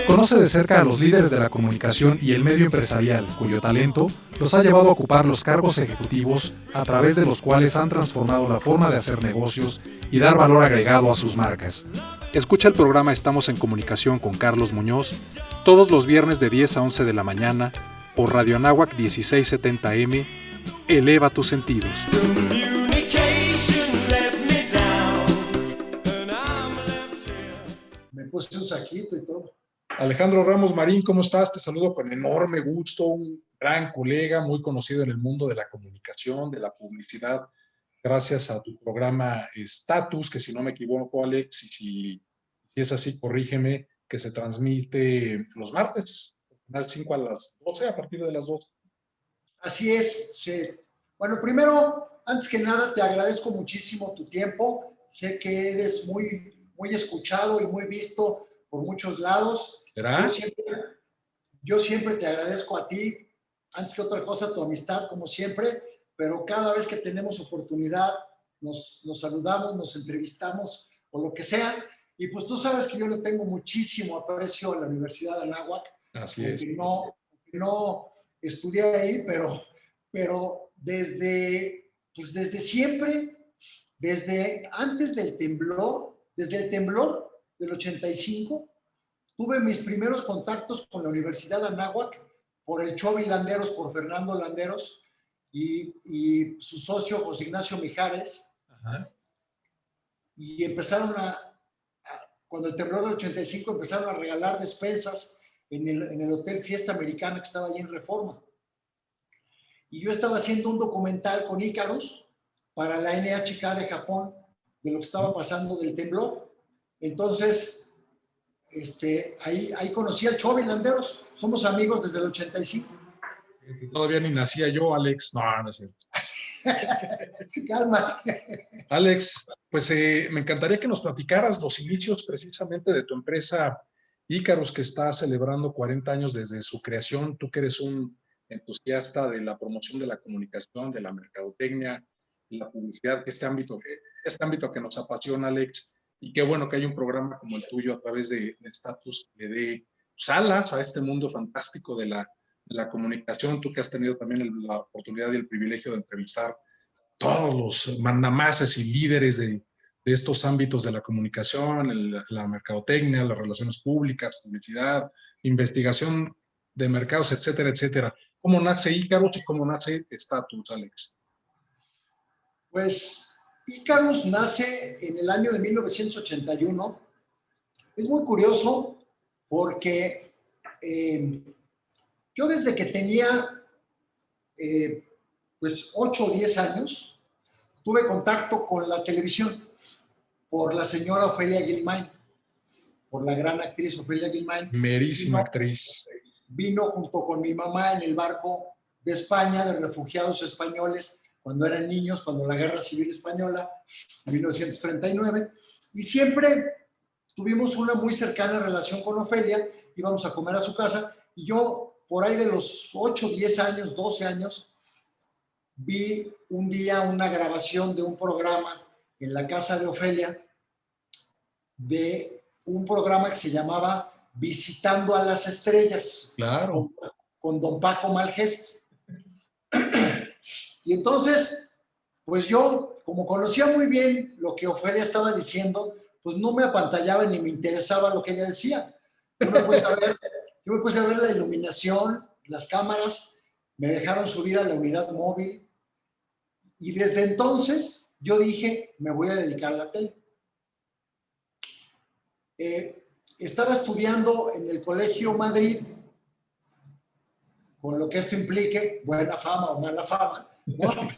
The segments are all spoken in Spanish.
Conoce de cerca a los líderes de la comunicación y el medio empresarial, cuyo talento los ha llevado a ocupar los cargos ejecutivos a través de los cuales han transformado la forma de hacer negocios y dar valor agregado a sus marcas. Escucha el programa Estamos en Comunicación con Carlos Muñoz todos los viernes de 10 a 11 de la mañana por Radio Anáhuac 1670M. Eleva tus sentidos. Me puse un saquito y todo. Alejandro Ramos Marín, ¿cómo estás? Te saludo con enorme gusto, un gran colega, muy conocido en el mundo de la comunicación, de la publicidad, gracias a tu programa Status, que si no me equivoco, Alex, y si es así, corrígeme, que se transmite los martes, al 5 a las 12, a partir de las 12. Así es, sí. Bueno, primero, antes que nada, te agradezco muchísimo tu tiempo. Sé que eres muy escuchado y muy visto por muchos lados. ¿Será? Yo siempre te agradezco a ti, antes que otra cosa, tu amistad, como siempre, pero cada vez que tenemos oportunidad, nos saludamos, nos entrevistamos o lo que sea. Y pues tú sabes que yo le tengo muchísimo aprecio a la Universidad de Anáhuac. Así es. No estudié ahí, pero desde siempre, desde antes del temblor, desde el temblor del 85, tuve mis primeros contactos con la Universidad de Anáhuac por el Chovi Landeros, por Fernando Landeros y su socio José Ignacio Mijares. Ajá. Y empezaron cuando el temblor del 85, empezaron a regalar despensas en el Hotel Fiesta Americana que estaba allí en Reforma. Y yo estaba haciendo un documental con Icarus para la NHK de Japón de lo que estaba pasando del temblor. Entonces, ahí conocí al Chovi Landeros. Somos amigos desde el 85. Todavía ni nacía yo, Alex. No es cierto. Cálmate. Alex, pues me encantaría que nos platicaras los inicios precisamente de tu empresa Icarus, que está celebrando 40 años desde su creación. Tú que eres un entusiasta de la promoción de la comunicación, de la mercadotecnia, de la publicidad, este ámbito que nos apasiona, Alex, y qué bueno que hay un programa como el tuyo a través de Status que le dé alas a este mundo fantástico de la comunicación. Tú que has tenido también la oportunidad y el privilegio de entrevistar todos los mandamases y líderes de estos ámbitos de la comunicación, la mercadotecnia, las relaciones públicas, publicidad, investigación de mercados, etcétera, etcétera. ¿Cómo nace Icarus y cómo nace Status, Alex? Pues Icarus nace en el año de 1981. Es muy curioso porque yo desde que tenía pues 8 o 10 años, tuve contacto con la televisión por la señora Ofelia Guilmain, por la gran actriz Ofelia Guilmain. Merísima actriz. Vino junto con mi mamá en el barco de España, de refugiados españoles, cuando eran niños, cuando la Guerra Civil Española, en 1939, y siempre tuvimos una muy cercana relación con Ofelia. Íbamos a comer a su casa, y yo, por ahí de los 8, 10 años, 12 años, vi un día una grabación de un programa en la casa de Ofelia, de un programa que se llamaba Visitando a las Estrellas. Claro. Con don Paco Malgesto. Y entonces, pues yo, como conocía muy bien lo que Ofelia estaba diciendo, pues no me apantallaba ni me interesaba lo que ella decía. Yo me puse a ver la iluminación, las cámaras, me dejaron subir a la unidad móvil, y desde entonces yo dije, me voy a dedicar a la tele. Estaba estudiando en el Colegio Madrid, con lo que esto implique, buena fama o mala fama, ¿no?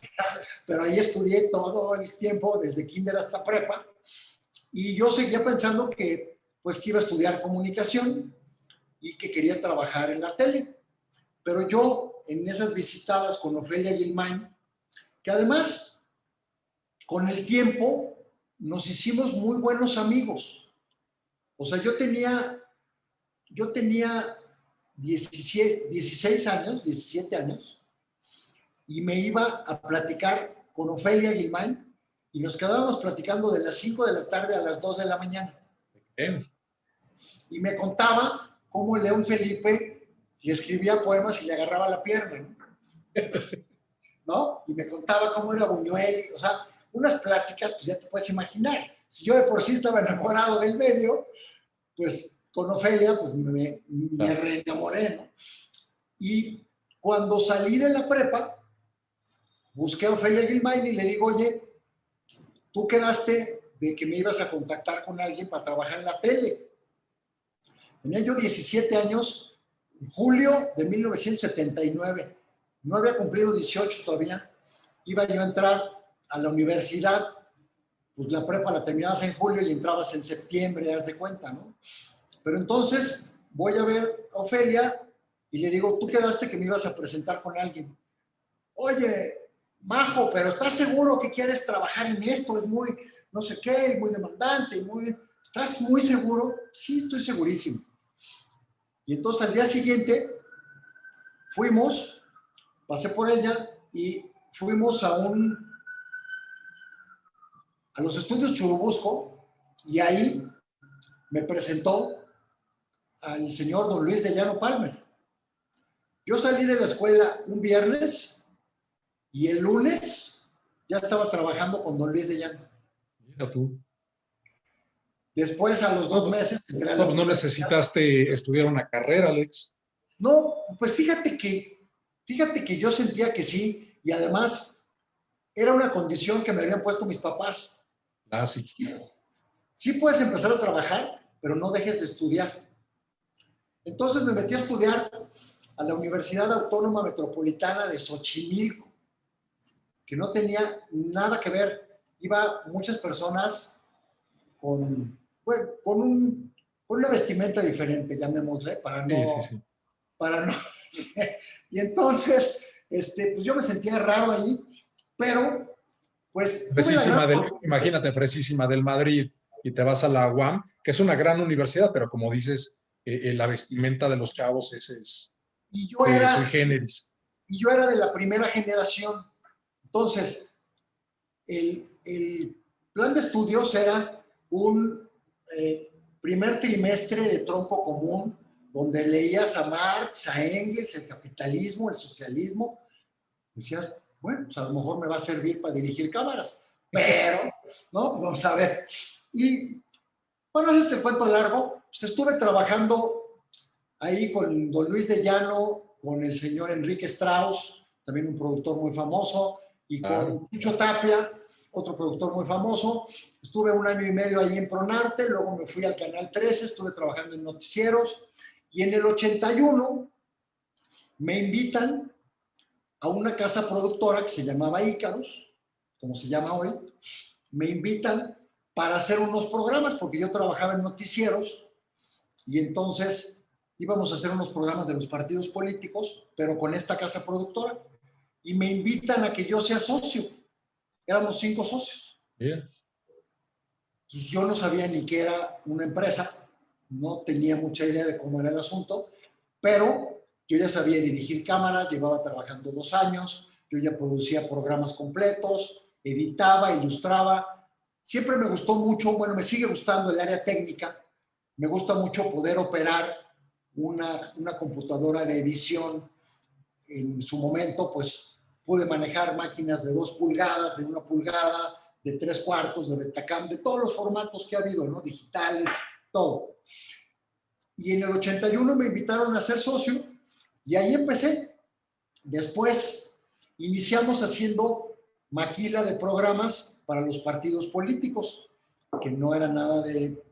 Pero ahí estudié todo el tiempo, desde kinder hasta prepa, y yo seguía pensando que iba a estudiar comunicación y que quería trabajar en la tele. Pero yo, en esas visitadas con Ofelia Guilmain, que además, con el tiempo, nos hicimos muy buenos amigos. O sea, yo tenía 16 años, 17 años, y me iba a platicar con Ofelia Guilmain, y nos quedábamos platicando de las 5 de la tarde a las 2 de la mañana. Bien. Y me contaba cómo León Felipe le escribía poemas y le agarraba la pierna, ¿no? Y me contaba cómo era Buñuel, o sea, unas pláticas, pues ya te puedes imaginar. Si yo de por sí estaba enamorado del medio, pues con Ofelia, pues me reenamoré, ¿no? Y cuando salí de la prepa, busqué a Ofelia Guilmain y le digo, oye, tú quedaste de que me ibas a contactar con alguien para trabajar en la tele. Tenía yo 17 años, en julio de 1979. No había cumplido 18 todavía. Iba yo a entrar a la universidad, pues la prepa la terminabas en julio y entrabas en septiembre, haz de cuenta, ¿no? Pero entonces voy a ver a Ofelia y le digo, tú quedaste que me ibas a presentar con alguien. Oye, Majo, pero ¿estás seguro que quieres trabajar en esto? Es muy, no sé qué, muy demandante, muy... ¿Estás muy seguro? Sí, estoy segurísimo. Y entonces al día siguiente fuimos, pasé por ella y fuimos a los estudios Churubusco y ahí me presentó al señor don Luis de Llano Palmer. Yo salí de la escuela un viernes y el lunes ya estaba trabajando con don Luis de Llano. Mira tú. Después, a los 2 meses, entré a la No, pues no necesitaste estudiar una carrera, Alex. No, pues fíjate que yo sentía que sí, y además era una condición que me habían puesto mis papás. Ah, sí. Sí puedes empezar a trabajar, pero no dejes de estudiar. Entonces me metí a estudiar a la Universidad Autónoma Metropolitana de Xochimilco, que no tenía nada que ver. Iba muchas personas con una vestimenta diferente, llamémosle, para no... Sí. Y entonces, pues yo me sentía raro ahí, pero pues Imagínate, fresísima del Madrid y te vas a la UAM, que es una gran universidad, pero como dices, la vestimenta de los chavos es y sui generis. Y yo era de la primera generación. Entonces, el plan de estudios era un primer trimestre de tronco común, donde leías a Marx, a Engels, el capitalismo, el socialismo. Decías, bueno, pues a lo mejor me va a servir para dirigir cámaras, pero, ¿no? Vamos a ver. Y, bueno, hacerte el cuento largo, pues estuve trabajando ahí con don Luis de Llano, con el señor Enrique Strauss, también un productor muy famoso, y con Chucho Tapia, otro productor muy famoso. Estuve 1 año y medio ahí en Pronarte, luego me fui al Canal 13, estuve trabajando en noticieros, y en el 81 me invitan a una casa productora que se llamaba Ícaros, como se llama hoy. Me invitan para hacer unos programas, porque yo trabajaba en noticieros, y entonces íbamos a hacer unos programas de los partidos políticos, pero con esta casa productora, y me invitan a que yo sea socio. Éramos 5 socios. Bien. Pues yo no sabía ni qué era una empresa, no tenía mucha idea de cómo era el asunto, pero yo ya sabía dirigir cámaras, llevaba trabajando 2 años, yo ya producía programas completos, editaba, ilustraba. Siempre me gustó mucho, bueno, me sigue gustando el área técnica, me gusta mucho poder operar una computadora de edición. En su momento, pues, pude manejar máquinas de 2 pulgadas, de 1 pulgada, de 3/4, de Betacam, de todos los formatos que ha habido, ¿no? Digitales, todo. Y en el 81 me invitaron a ser socio y ahí empecé. Después iniciamos haciendo maquila de programas para los partidos políticos, que no era nada de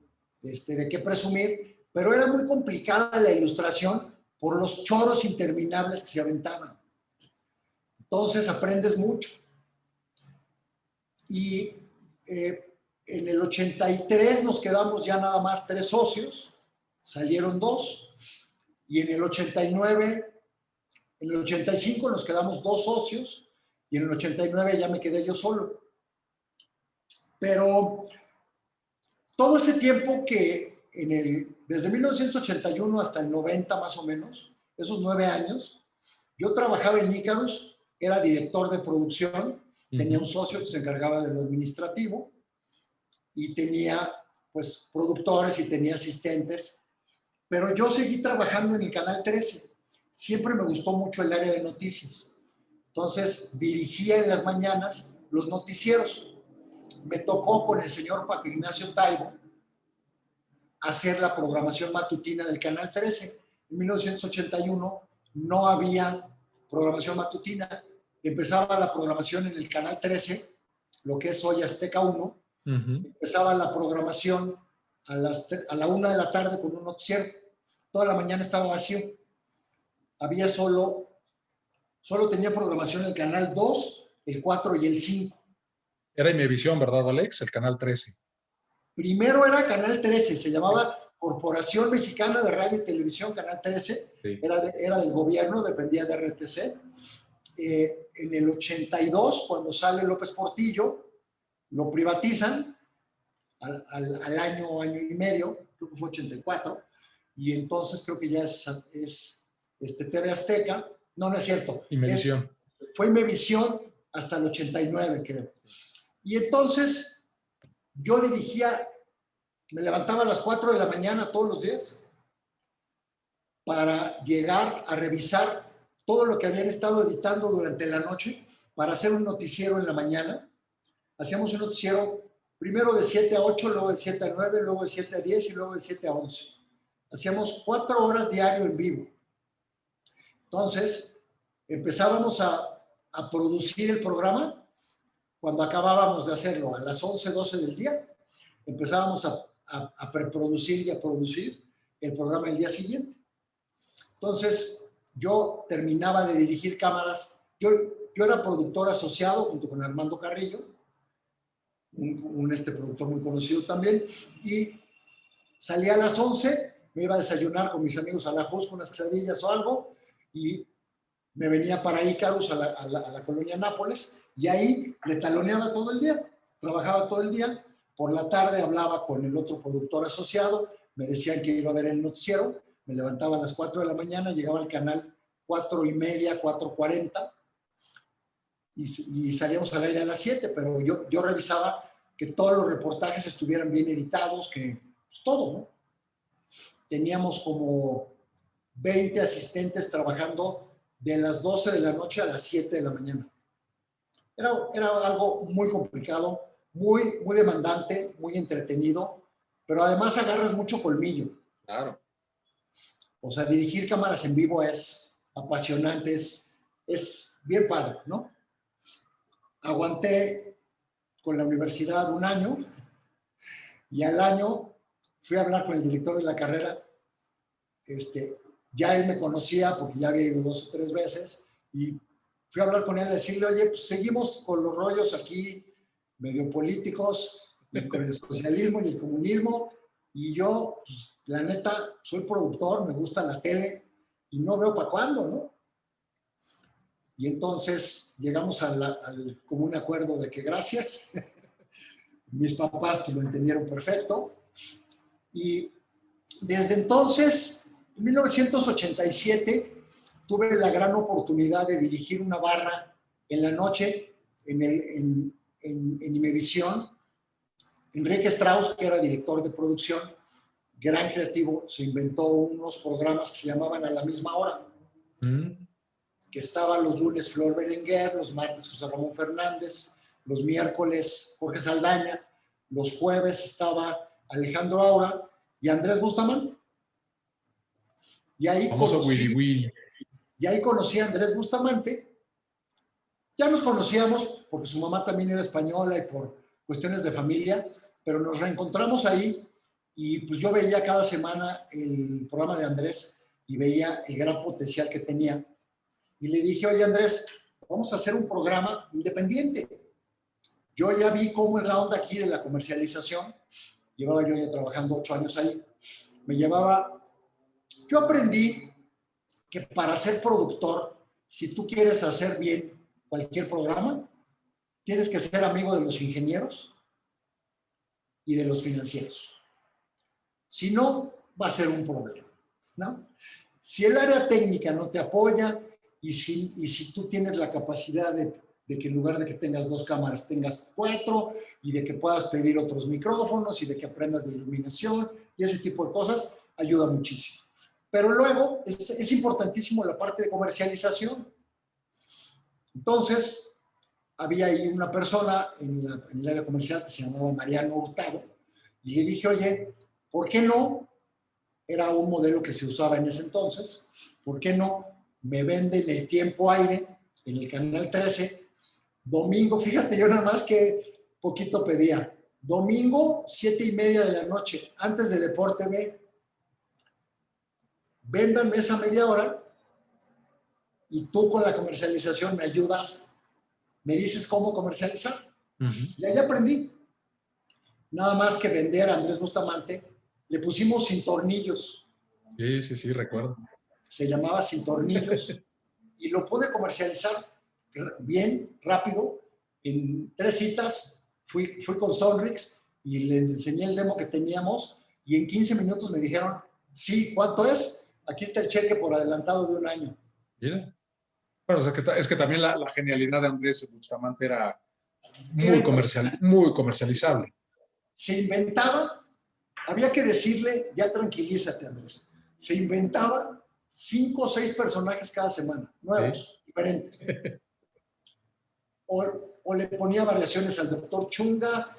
qué presumir, pero era muy complicada la ilustración por los choros interminables que se aventaban. Entonces aprendes mucho. Y en el 83 nos quedamos ya nada más 3 socios, salieron 2, y en el 89, en el 85 nos quedamos 2 socios, y en el 89 ya me quedé yo solo. Pero todo ese tiempo que desde 1981 hasta el 90 más o menos, esos 9 años, yo trabajaba en Ícaros, era director de producción, tenía un socio que se encargaba de lo administrativo y tenía pues productores y tenía asistentes. Pero yo seguí trabajando en el Canal 13. Siempre me gustó mucho el área de noticias. Entonces, dirigía en las mañanas los noticieros. Me tocó con el señor Paco Ignacio Taibo hacer la programación matutina del Canal 13. En 1981 no había programación matutina. Empezaba la programación en el Canal 13, lo que es hoy Azteca 1. Empezaba la programación a la 1 de la tarde con un noticiero. Toda la mañana estaba vacío. Había solo tenía programación el Canal 2, el 4 y el 5. Era Imevisión, ¿verdad, Alex? El Canal 13. Primero era Canal 13, se llamaba Corporación Mexicana de Radio y Televisión, Canal 13. Sí. Era del gobierno, dependía de RTC. En el 82, cuando sale López Portillo, lo privatizan al año y medio, creo que fue 84, y entonces creo que ya es TV Azteca. No, no es cierto. Imevisión. Fue Imevisión hasta el 89, creo. Y entonces yo dirigía, me levantaba a las 4 de la mañana todos los días para llegar a revisar todo lo que habían estado editando durante la noche para hacer un noticiero en la mañana. Hacíamos un noticiero primero de 7 a 8, luego de 7 a 9, luego de 7 a 10 y luego de 7 a 11. Hacíamos 4 horas diario en vivo. Entonces, empezábamos a producir el programa. Cuando acabábamos de hacerlo a las 11, 12 del día, empezábamos a preproducir y a producir el programa el día siguiente. Entonces, yo terminaba de dirigir cámaras. Yo era productor asociado junto con Armando Carrillo, un productor muy conocido también, y salía a las 11, me iba a desayunar con mis amigos a la Jusco, unas quesadillas o algo, y me venía para Ícaros, a la colonia Nápoles, y ahí le taloneaba todo el día, trabajaba todo el día. Por la tarde hablaba con el otro productor asociado, me decían que iba a ver el noticiero, me levantaba a las 4 de la mañana, llegaba al canal 4:30, 4:40, y salíamos al aire a las 7, pero yo revisaba que todos los reportajes estuvieran bien editados, que pues, todo, ¿no? Teníamos como 20 asistentes trabajando de las 12 de la noche a las 7 de la mañana. Era algo muy complicado, muy demandante, muy entretenido, pero además agarras mucho colmillo. Claro. O sea, dirigir cámaras en vivo es apasionante, es bien padre, ¿no? Aguanté con la universidad un año y al año fui a hablar con el director de la carrera. Ya él me conocía porque ya había ido 2 o 3 veces y fui a hablar con él y decirle, oye, pues seguimos con los rollos aquí medio políticos, con el socialismo y el comunismo, y yo, pues, la neta, soy productor, me gusta la tele y no veo para cuándo, ¿no? Y entonces llegamos al común acuerdo de que gracias, mis papás que lo entendieron perfecto, y desde entonces, en 1987, tuve la gran oportunidad de dirigir una barra en la noche en Imevisión. Enrique Strauss, que era director de producción, gran creativo, se inventó unos programas que se llamaban A la Misma Hora, que estaban los lunes Flor Berenguer, los martes José Ramón Fernández, los miércoles Jorge Saldaña, los jueves estaba Alejandro Aura y Andrés Bustamante. Y ahí conocí a Andrés Bustamante. Ya nos conocíamos porque su mamá también era española y por cuestiones de familia, pero nos reencontramos ahí y pues yo veía cada semana el programa de Andrés y veía el gran potencial que tenía. Y le dije, oye Andrés, vamos a hacer un programa independiente. Yo ya vi cómo es la onda aquí de la comercialización. Llevaba yo ya trabajando 8 años ahí. Yo aprendí que para ser productor, si tú quieres hacer bien cualquier programa, tienes que ser amigo de los ingenieros y de los financieros. Si no, va a ser un problema, ¿no? Si el área técnica no te apoya y si tú tienes la capacidad de que en lugar de que tengas 2 cámaras, tengas 4 y de que puedas pedir otros micrófonos y de que aprendas de iluminación y ese tipo de cosas, ayuda muchísimo. Pero luego es importantísimo la parte de comercialización. Entonces, había ahí una persona en el área comercial que se llamaba Mariano Hurtado, y le dije, oye, ¿por qué no? Era un modelo que se usaba en ese entonces, ¿por qué no me venden el tiempo aire en el canal 13, domingo, fíjate yo nada más que poquito pedía, domingo 7:30 de la noche, antes de Deporte B, véndanme esa media hora y tú con la comercialización me ayudas, me dices cómo comercializar. Y ahí aprendí. Nada más que vender a Andrés Bustamante, le pusimos Sin Tornillos. Sí, recuerdo. Se llamaba Sin Tornillos y lo pude comercializar bien, rápido. En 3 citas fui con Sonrix y les enseñé el demo que teníamos y en 15 minutos me dijeron, sí, ¿cuánto es? Aquí está el cheque por adelantado de 1 año. Mira. Bueno, o sea, es que también la genialidad de Andrés Bustamante era muy comercializable. Se inventaba, había que decirle, ya tranquilízate, Andrés, se inventaba 5 o 6 personajes cada semana, nuevos, diferentes. O le ponía variaciones al doctor Chunga,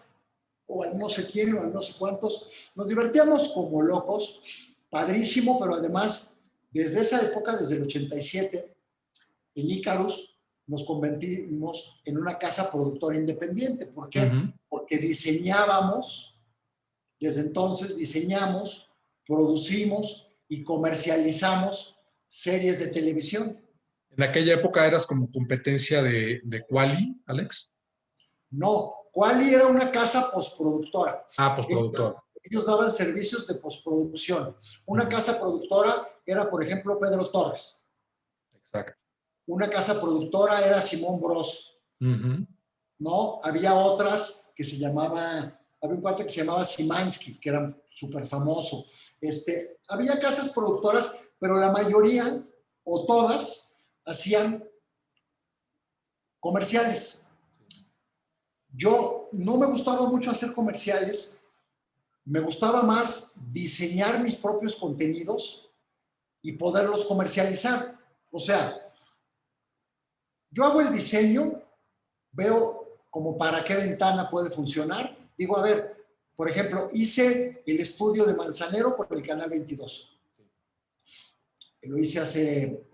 o al no sé quién, o al no sé cuántos. Nos divertíamos como locos, padrísimo, pero además, desde esa época, desde el 87, en Icarus, nos convertimos en una casa productora independiente. ¿Por qué? Porque diseñábamos, desde entonces diseñamos, producimos y comercializamos series de televisión. ¿En aquella época eras como competencia de Quali, Alex? No, Quali era una casa postproductora. Postproductora. Ellos daban servicios de postproducción. Una casa productora era, por ejemplo, Pedro Torres. Exacto. Una casa productora era Simón Bros. ¿No? Había otras que se llamaba, había un cuate que se llamaba Simansky, que era súper famoso. Había casas productoras, pero la mayoría, o todas, hacían comerciales. Yo no me gustaba mucho hacer comerciales, me gustaba más diseñar mis propios contenidos y poderlos comercializar. O sea, yo hago el diseño, veo como para qué ventana puede funcionar. Digo, a ver, por ejemplo, hice el estudio de Manzanero por el Canal 22. Lo hice hace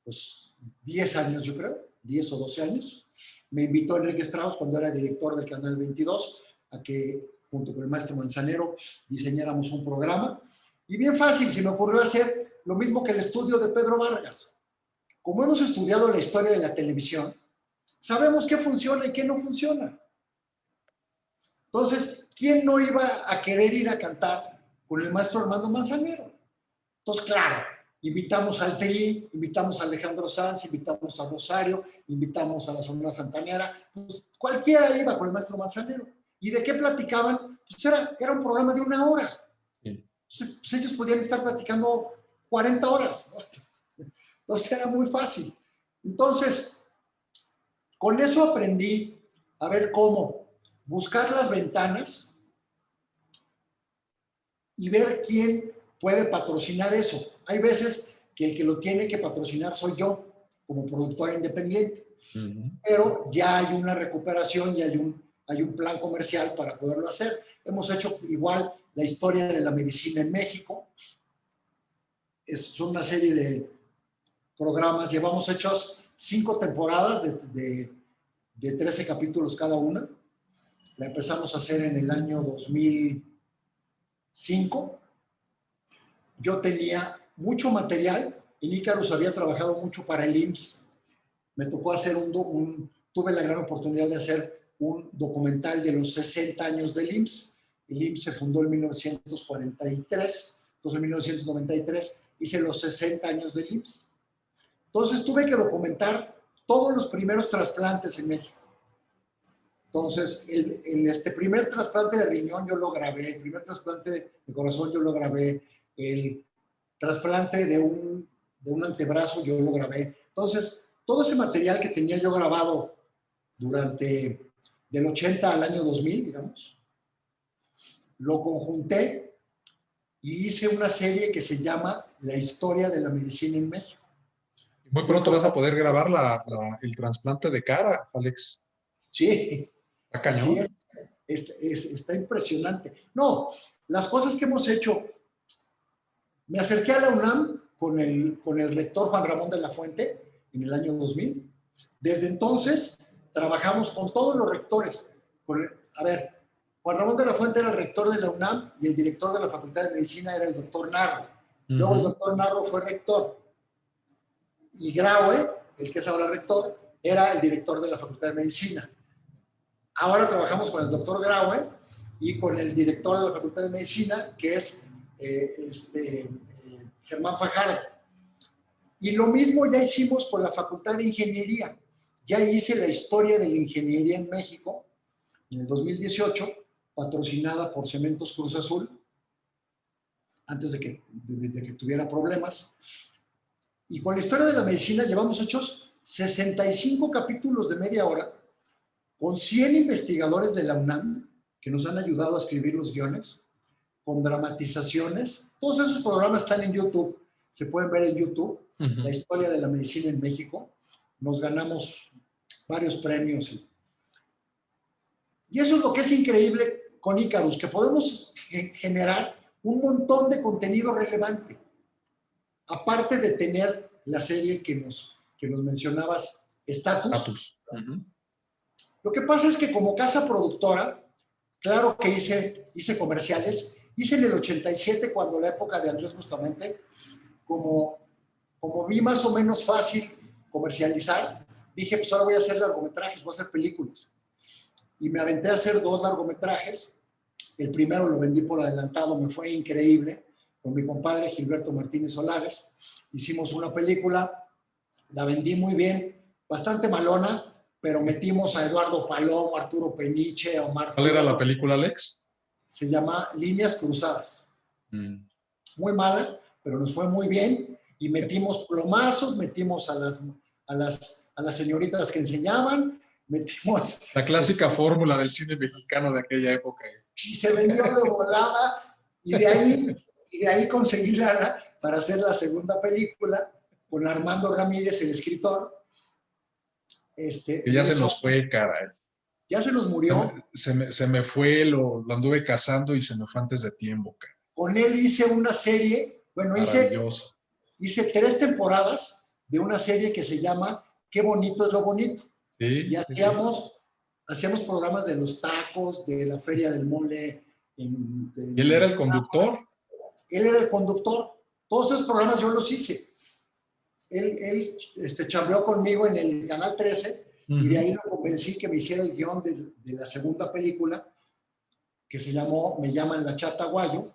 pues 10 años, yo creo, 10 o 12 años. Me invitó Enrique Strauss, cuando era director del Canal 22, a que junto con el maestro Manzanero diseñáramos un programa. Y bien fácil, se me ocurrió hacer lo mismo que el estudio de Pedro Vargas. Como hemos estudiado la historia de la televisión, sabemos qué funciona y qué no funciona. Entonces, ¿quién no iba a querer ir a cantar con el maestro Armando Manzanero? Entonces, claro, invitamos al Tri, invitamos a Alejandro Sanz, invitamos a Rosario, invitamos a la Sonora Santanera, pues cualquiera iba con el maestro Manzanero. ¿Y de qué platicaban? Pues era un programa de 1 hora. Sí. Pues ellos podían estar platicando 40 horas, ¿no? Entonces era muy fácil. Entonces, con eso aprendí a ver cómo buscar las ventanas y ver quién puede patrocinar eso. Hay veces que el que lo tiene que patrocinar soy yo, como productora independiente. Pero ya hay una recuperación y hay un plan comercial para poderlo hacer. Hemos hecho igual la historia de la medicina en México. Es una serie de programas. Llevamos hechos 5 temporadas de 13 capítulos cada una. La empezamos a hacer en el año 2005. Yo tenía mucho material. En Icarus había trabajado mucho para el IMSS. Me tocó hacer tuve la gran oportunidad de hacer un documental de los 60 años del IMSS. El IMSS se fundó en 1943, entonces en 1993 hice los 60 años del IMSS. Entonces tuve que documentar todos los primeros trasplantes en México. Entonces, este primer trasplante de riñón yo lo grabé, el primer trasplante de corazón yo lo grabé, el trasplante de un antebrazo yo lo grabé. Entonces, todo ese material que tenía yo grabado durante del 80 al año 2000, digamos, lo conjunté y hice una serie que se llama La historia de la medicina en México. Muy pronto vas a poder grabar el trasplante de cara, Alex. Sí, ¿Está así cañón? está impresionante. No, las cosas que hemos hecho, me acerqué a la UNAM con el rector Juan Ramón de la Fuente en el año 2000. Desde entonces trabajamos con todos los rectores. Juan Ramón de la Fuente era el rector de la UNAM y el director de la Facultad de Medicina era el doctor Narro. Luego el doctor Narro fue rector. Y Graue, el que es ahora rector, era el director de la Facultad de Medicina. Ahora trabajamos con el doctor Graue y con el director de la Facultad de Medicina, que es Germán Fajardo. Y lo mismo ya hicimos con la Facultad de Ingeniería. Ya hice la historia de la ingeniería en México en el 2018, patrocinada por Cementos Cruz Azul, antes de que tuviera problemas. Y con la historia de la medicina llevamos hechos 65 capítulos de media hora, con 100 investigadores de la UNAM que nos han ayudado a escribir los guiones, con dramatizaciones. Todos esos programas están en YouTube, se pueden ver en YouTube. La historia de la medicina en México. Nos ganamos varios premios. Y eso es lo que es increíble con Icarus, que podemos generar un montón de contenido relevante. Aparte de tener la serie que nos mencionabas, Status. Lo que pasa es que como casa productora, claro que hice comerciales. Hice en el 87, cuando la época de Andrés Bustamante, como vi más o menos fácil comercializar, dije, pues ahora voy a hacer largometrajes, voy a hacer películas. Y me aventé a hacer 2 largometrajes. El primero lo vendí por adelantado, me fue increíble. Con mi compadre Gilberto Martínez Solares. Hicimos una película, la vendí muy bien, bastante malona, pero metimos a Eduardo Palomo, Arturo Peniche, a Omar. ¿Cuál era la película, Alex? Se llama Líneas Cruzadas. Muy mala, pero nos fue muy bien. Y metimos plomazos, metimos a las señoritas que enseñaban, metimos... La clásica fórmula del cine mexicano de aquella época. Y se vendió de volada, y de ahí conseguí lana para hacer la segunda película con Armando Ramírez, el escritor. Que ya se nos fue, caray. Ya se nos murió. Se me fue, lo anduve cazando y se me fue antes de tiempo, caray. Con él hice una serie, bueno, hice 3 temporadas de una serie que se llama Qué bonito es lo bonito. Sí, y hacíamos programas de los tacos, de la feria del mole. ¿Y él era el conductor? Él era el conductor. Todos esos programas yo los hice. Él chambeó conmigo en el Canal 13 y de ahí lo convencí que me hiciera el guión de la segunda película, que se llamó Me llaman la Chata Guayo.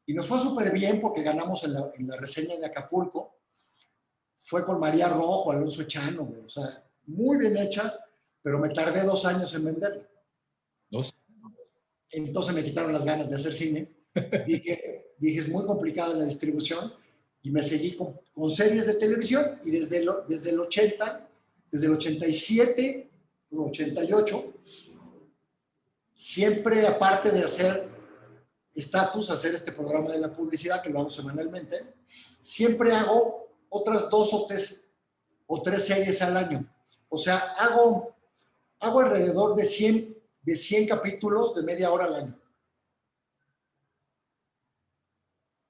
Y nos fue súper bien porque ganamos en la reseña de Acapulco. Fue con María Rojo, Alonso Chano, güey. O sea, muy bien hecha, pero me tardé 2 años en venderla. Entonces me quitaron las ganas de hacer cine. Dije, es muy complicada la distribución y me seguí con series de televisión y desde el 80, desde el 87, 88, siempre aparte de hacer Status, hacer este programa de la publicidad que lo hago semanalmente, siempre hago otras 2 o 3 series al año. O sea, hago alrededor de 100 capítulos de media hora al año.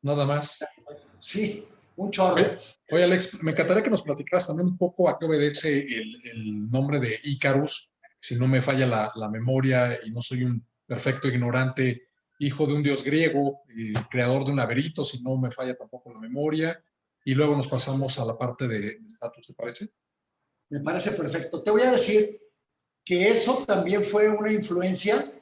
Nada más. Sí, un chorro. Oye, Alex, me encantaría que nos platicaras también un poco a qué obedece el nombre de Icarus, si no me falla la memoria y no soy un perfecto ignorante, hijo de un dios griego, creador de un laberinto, si no me falla tampoco la memoria, y luego nos pasamos a la parte de Status, ¿te parece? Me parece perfecto. Te voy a decir que eso también fue una influencia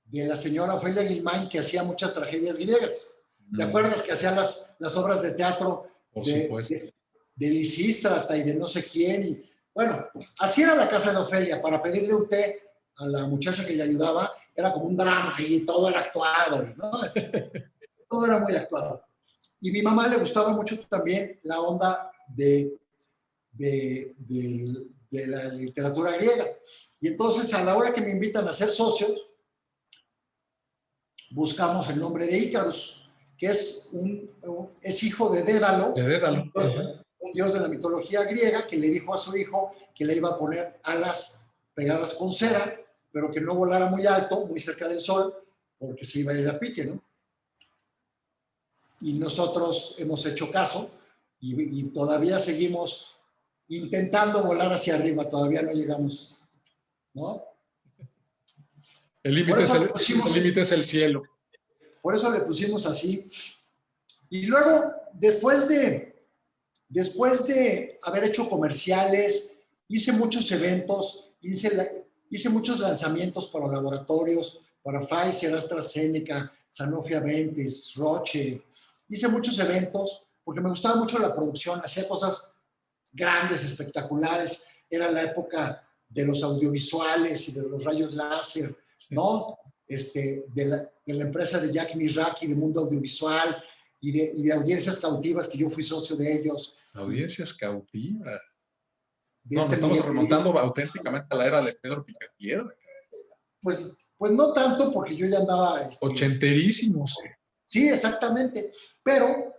de la señora Ofelia Guilmán, que hacía muchas tragedias griegas. ¿Te acuerdas que hacía las obras de teatro de Lisístrata y de no sé quién? Y, bueno, así era la casa de Ofelia. Para pedirle un té a la muchacha que le ayudaba, era como un drama y todo era actuado, ¿no? Todo era muy actuado. Y a mi mamá le gustaba mucho también la onda de la literatura griega. Y entonces, a la hora que me invitan a ser socios, buscamos el nombre de Icarus, que es hijo de Dédalo, De Dédalo. Un dios de la mitología griega, que le dijo a su hijo que le iba a poner alas pegadas con cera, pero que no volara muy alto, muy cerca del sol, porque se iba a ir a pique, ¿no? Y nosotros hemos hecho caso y todavía seguimos intentando volar hacia arriba, todavía no llegamos, ¿no? El límite es el cielo. Por eso le pusimos así. Y luego, después de haber hecho comerciales, hice muchos eventos, hice muchos lanzamientos para laboratorios, para Pfizer, AstraZeneca, Sanofi Aventis, Roche. Hice muchos eventos porque me gustaba mucho la producción, hacía cosas grandes, espectaculares. Era la época de los audiovisuales y de los rayos láser, ¿no? De la empresa de Jack Mizrachi, de Mundo Audiovisual y de Audiencias Cautivas, que yo fui socio de ellos. Audiencias Cautivas. No, nos estamos remontando auténticamente a la era de Pedro Picapiedra. Pues no tanto, porque yo ya andaba... Ochenterísimos. Sí, exactamente. Pero,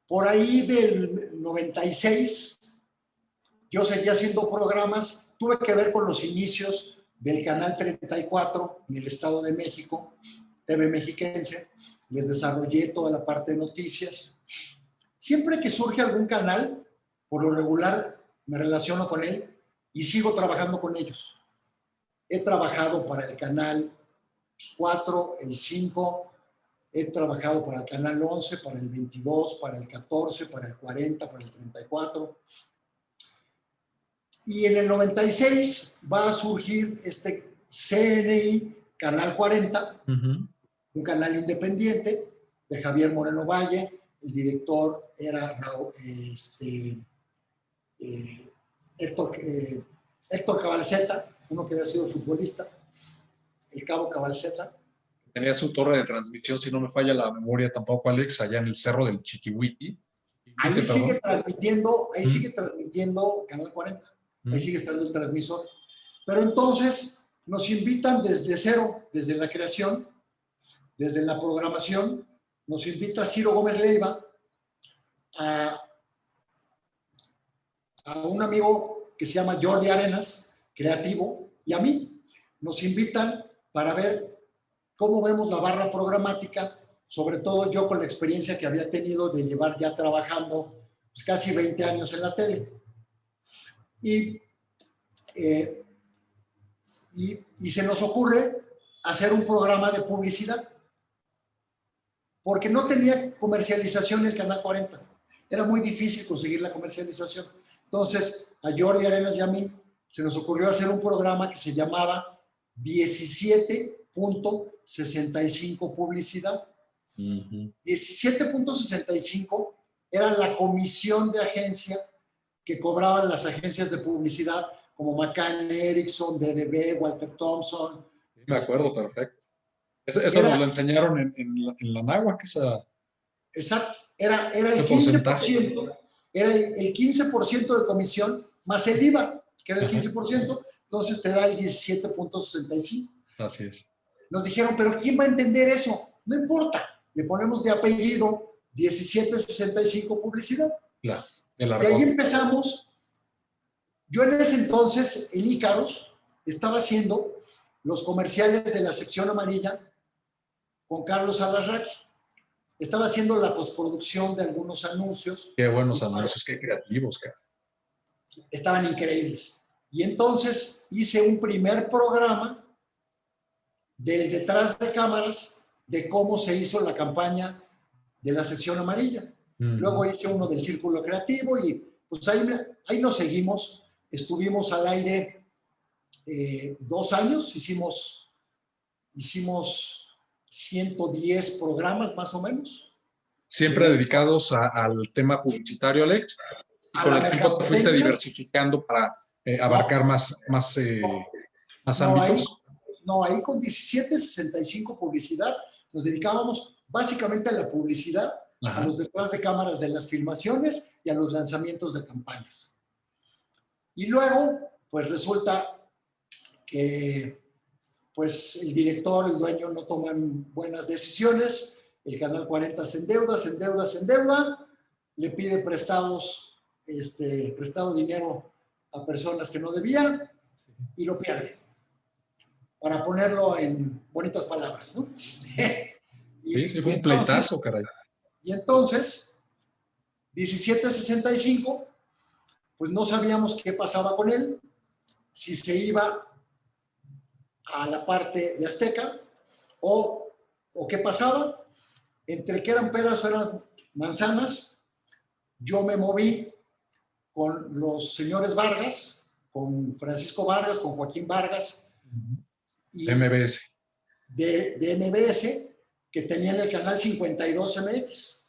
por ahí del 96, yo seguía haciendo programas. Tuve que ver con los inicios del Canal 34 en el Estado de México, TV Mexiquense. Les desarrollé toda la parte de noticias. Siempre que surge algún canal, por lo regular me relaciono con él y sigo trabajando con ellos. He trabajado para el Canal 4, el 5, he trabajado para el Canal 11, para el 22, para el 14, para el 40, para el 34. Y en el 96 va a surgir este CNI, Canal 40, un canal independiente de Javier Moreno Valle. El director era Héctor Cabalceta, uno que había sido futbolista, el Cabo Cabalceta. Tenía su torre de transmisión, si no me falla la memoria tampoco, Alex, allá en el Cerro del Chiquihuiti. Ahí sigue transmitiendo Canal 40. Ahí sigue estando el transmisor. Pero entonces nos invitan desde cero, desde la creación, desde la programación, nos invita Ciro Gómez Leiva a un amigo que se llama Jordi Arenas, creativo, y a mí. Nos invitan para ver cómo vemos la barra programática, sobre todo yo con la experiencia que había tenido de llevar ya trabajando pues, casi 20 años en la tele. Y se nos ocurre hacer un programa de publicidad, porque no tenía comercialización el Canal 40. Era muy difícil conseguir la comercialización. Entonces, a Jordi Arenas y a mí se nos ocurrió hacer un programa que se llamaba 17.65 Publicidad. 17.65 era la comisión de agencia que cobraban las agencias de publicidad como McCann Erickson, DDB, Walter Thompson. Me acuerdo, perfecto. Eso nos lo enseñaron en la náhuatl, Exacto, era el 15%, era el 15% de comisión más el IVA, que era el 15%, entonces te da el 17.65. Así es. Nos dijeron, pero ¿quién va a entender eso? No importa, le ponemos de apellido 1765 publicidad. Claro, y ahí empezamos. Yo en ese entonces, en Ícaros, estaba haciendo los comerciales de la sección amarilla con Carlos Alarraqui. Estaba haciendo la postproducción de algunos anuncios. Qué buenos anuncios, qué creativos, cara. Estaban increíbles. Y entonces hice un primer programa del detrás de cámaras de cómo se hizo la campaña de la sección amarilla. Luego hice uno del Círculo Creativo y pues ahí nos seguimos. Estuvimos al aire 2 años, hicimos 110 programas más o menos. Siempre dedicados al tema publicitario, Alex. Y con el tiempo te fuiste diversificando para abarcar más ámbitos. Ahí con 1765 publicidad nos dedicábamos básicamente a la publicidad, a los detrás de cámaras de las filmaciones y a los lanzamientos de campañas. Y luego, pues resulta que pues el director, el dueño no toman buenas decisiones, el Canal 40 se endeuda, le pide prestado dinero a personas que no debía y lo pierde. Para ponerlo en bonitas palabras, ¿no? Sí, fue un pleitazo, caray. Y entonces, 1765, pues no sabíamos qué pasaba con él, si se iba a la parte de Azteca o qué pasaba, entre que eran peras o eran manzanas. Yo me moví con los señores Vargas, con Francisco Vargas, con Joaquín Vargas, y MBS. de MBS, que tenían el canal 52 MX.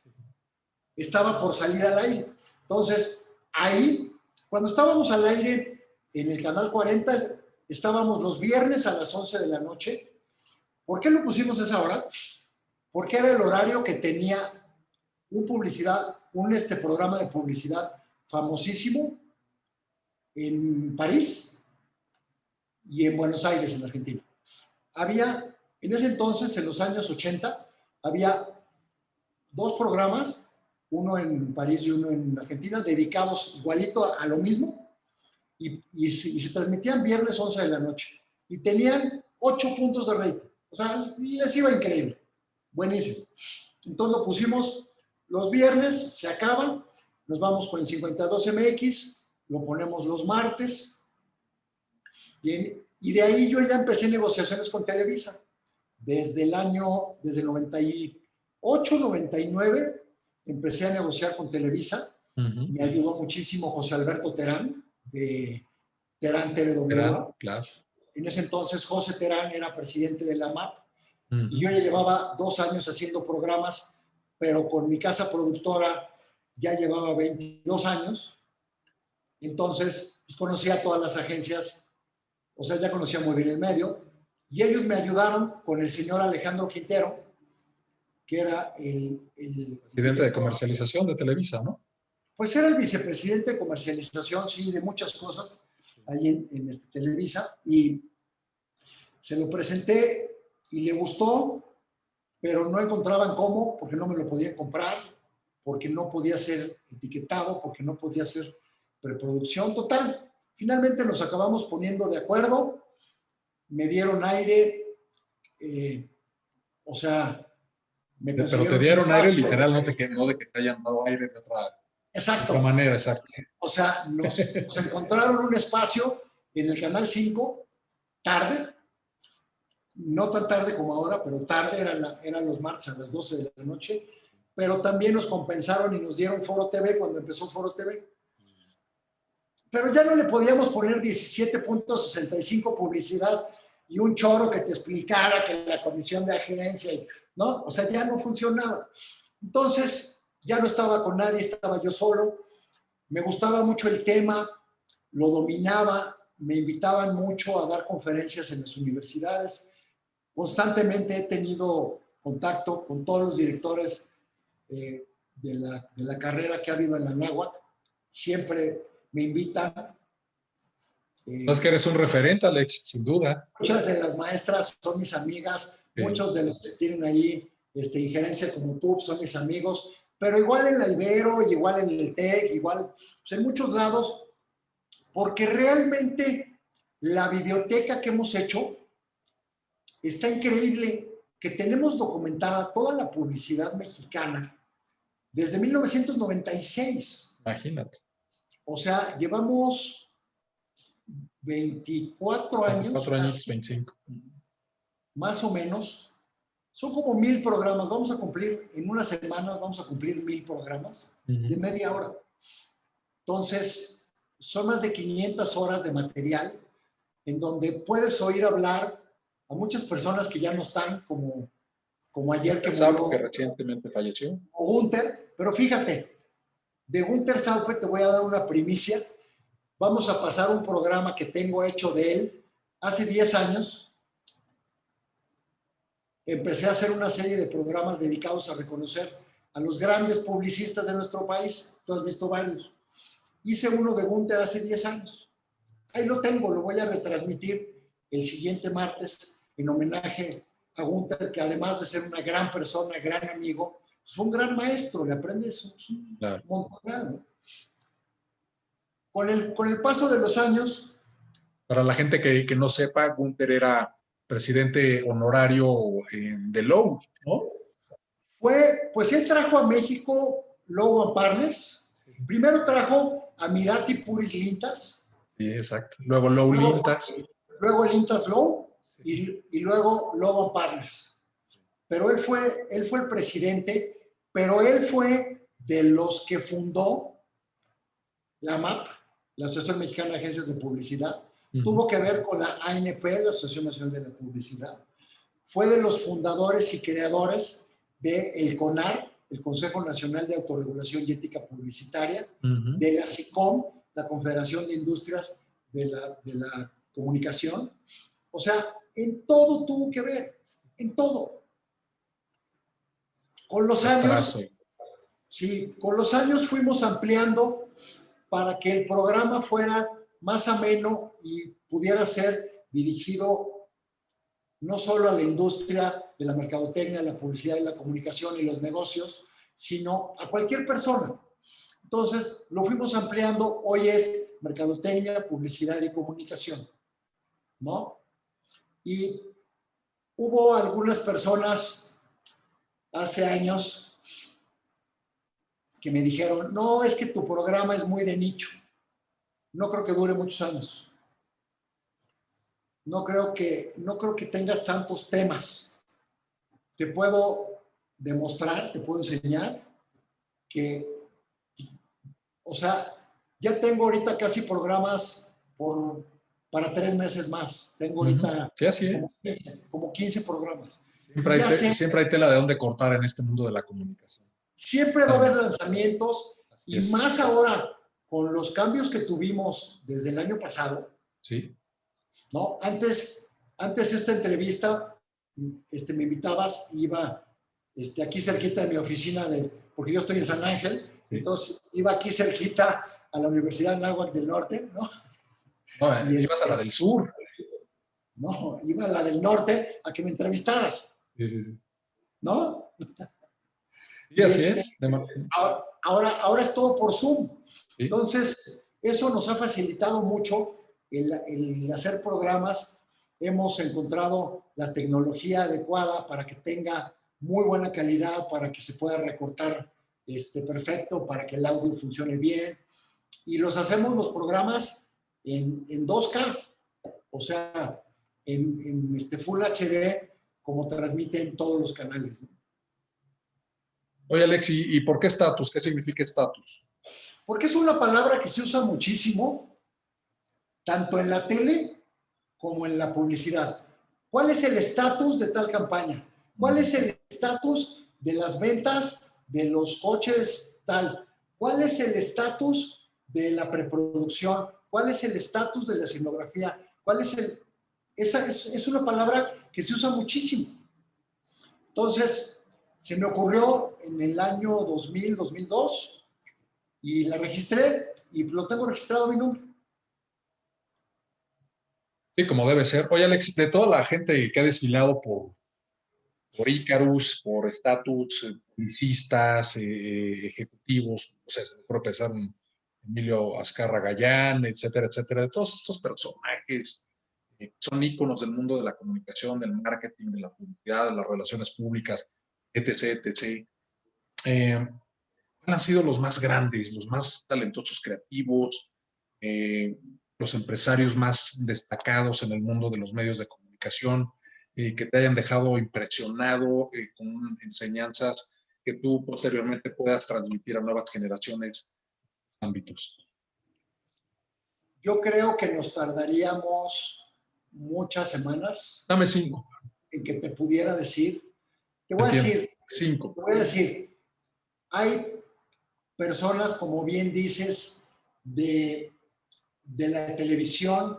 Estaba por salir al aire. Entonces, ahí, cuando estábamos al aire en el canal 40, estábamos los viernes a las 11 de la noche. ¿Por qué lo pusimos a esa hora? Porque era el horario que tenía un programa de publicidad famosísimo en París y en Buenos Aires, en Argentina. Había, en ese entonces, en los años 80, había 2 programas, uno en París y uno en Argentina, dedicados igualito a lo mismo, y se transmitían viernes 11 de la noche. Y tenían 8 puntos de rating. O sea, les iba increíble. Buenísimo. Entonces lo pusimos los viernes, se acaban, nos vamos con el 52MX, lo ponemos los martes, y de ahí yo ya empecé negociaciones con Televisa. Desde el 98, 99, empecé a negociar con Televisa. Me ayudó muchísimo José Alberto Terán, de Terán TVW. Claro. En ese entonces José Terán era presidente de la MAP, y yo ya llevaba 2 años haciendo programas, pero con mi casa productora ya llevaba 22 años. Entonces, pues, conocía a todas las agencias, o sea, ya conocía muy bien el medio, y ellos me ayudaron con el señor Alejandro Quintero, que era el presidente de comercialización de Televisa, ¿no? Pues era el vicepresidente de comercialización, sí, de muchas cosas, ahí en Televisa, y se lo presenté y le gustó, pero no encontraban cómo, porque no me lo podían comprar, porque no podía ser etiquetado, porque no podía ser preproducción. Total, finalmente nos acabamos poniendo de acuerdo, me dieron aire, o sea, pero te dieron aire literal, no de que te hayan dado aire de otra manera, exacto. O sea, nos encontraron un espacio en el Canal 5, tarde, no tan tarde como ahora, pero tarde, eran los martes a las 12 de la noche, pero también nos compensaron y nos dieron Foro TV cuando empezó Foro TV. Pero ya no le podíamos poner 17.65 publicidad y un choro que te explicara que la comisión de agencia, ¿no? O sea, ya no funcionaba. Entonces, ya no estaba con nadie, estaba yo solo. Me gustaba mucho el tema, lo dominaba, me invitaban mucho a dar conferencias en las universidades. Constantemente he tenido contacto con todos los directores de la carrera que ha habido en la Anáhuac. Siempre me invitan. Es que eres un referente, Alex, sin duda. Muchas de las maestras son mis amigas, sí. Muchos de los que tienen ahí injerencia como tú son mis amigos, pero igual en la Ibero, igual en el TEC, igual pues en muchos lados, porque realmente la biblioteca que hemos hecho está increíble, que tenemos documentada toda la publicidad mexicana desde 1996. Imagínate. O sea, llevamos 24 años. 24 años, 25. Más o menos. Son como 1000 programas. Vamos a cumplir, en unas semanas vamos a cumplir 1000 programas de media hora. Entonces, son más de 500 horas de material en donde puedes oír hablar a muchas personas que ya no están, como ayer que murió, que recientemente falleció. O Gunther, pero fíjate, de Gunther Saupe te voy a dar una primicia. Vamos a pasar un programa que tengo hecho de él hace 10 años. Empecé a hacer una serie de programas dedicados a reconocer a los grandes publicistas de nuestro país. Tú has visto varios. Hice uno de Gunther hace 10 años. Ahí lo tengo, lo voy a retransmitir el siguiente martes en homenaje a Gunther, que además de ser una gran persona, gran amigo, pues fue un gran maestro, le aprendes un Claro. montón, ¿no? Con el paso de los años, Para la gente que no sepa, Gunther era presidente honorario de Lowe, ¿no? pues él trajo a México Lowe Partners. Primero trajo a Mirati Puris Lintas. Sí, exacto. Luego Lowe Lintas. Luego Lintas Lowe y luego Lowe Partners. Pero él fue el presidente, pero él fue de los que fundó la AMAP, la Asociación Mexicana de Agencias de Publicidad. Tuvo que ver con la ANP, la Asociación Nacional de la Publicidad. Fue de los fundadores y creadores del CONAR, el Consejo Nacional de Autorregulación y Ética Publicitaria, de la SICOM, la Confederación de Industrias de la Comunicación. O sea, en todo tuvo que ver, en todo. Con los años, sí, con los años fuimos ampliando para que el programa fuera más ameno y pudiera ser dirigido no solo a la industria de la mercadotecnia, la publicidad y la comunicación y los negocios, sino a cualquier persona. Entonces, lo fuimos ampliando. Hoy es mercadotecnia, publicidad y comunicación, ¿no? Y hubo algunas personas hace años que me dijeron, no, es que tu programa es muy de nicho. No creo que dure muchos años. No creo que tengas tantos temas. Te puedo demostrar, te puedo enseñar que, o sea, ya tengo ahorita casi programas para 3 meses más. Tengo ahorita sí, así como 15 programas. Siempre hay tela de dónde cortar en este mundo de la comunicación. Siempre va a haber lanzamientos y es. Más ahora con los cambios que tuvimos desde el año pasado. Sí. ¿No? Antes esta entrevista, me invitabas, iba aquí cerquita de mi oficina, porque yo estoy en San Ángel, sí. Entonces iba aquí cerquita a la Universidad de Anáhuac del Norte, ¿no? No, ibas a la del sur. No, iba a la del norte a que me entrevistaras. Sí. ¿No? Sí, así es. Ahora es todo por Zoom. Sí. Entonces, eso nos ha facilitado mucho el hacer programas. Hemos encontrado la tecnología adecuada para que tenga muy buena calidad, para que se pueda recortar perfecto, para que el audio funcione bien. Y los hacemos los programas en 2K, o sea, en Full HD, como transmiten todos los canales, ¿no? Oye, Alex, ¿y por qué estatus? ¿Qué significa estatus? Porque es una palabra que se usa muchísimo, tanto en la tele como en la publicidad. ¿Cuál es el estatus de tal campaña? ¿Cuál es el estatus de las ventas de los coches tal? ¿Cuál es el estatus de la preproducción? ¿Cuál es el estatus de la escenografía? Esa es una palabra que se usa muchísimo. Entonces, se me ocurrió en el año 2000, 2002, y la registré y lo tengo registrado a mi nombre. Sí, como debe ser. Oye, Alex, de toda la gente que ha desfilado por Icarus, por Status, publicistas, ejecutivos, o sea, se me puede pensar en Emilio Azcarra Gallán, etcétera, etcétera, de todos estos personajes que son íconos del mundo de la comunicación, del marketing, de la publicidad, de las relaciones públicas, etc., etc. ¿Cuáles han sido los más grandes, los más talentosos creativos, los empresarios más destacados en el mundo de los medios de comunicación, que te hayan dejado impresionado con enseñanzas que tú posteriormente puedas transmitir a nuevas generaciones en ámbitos? Yo creo que nos tardaríamos muchas semanas. Dame 5. En que te pudiera decir. Te voy a decir 5. Te voy a decir, hay personas, como bien dices, de la televisión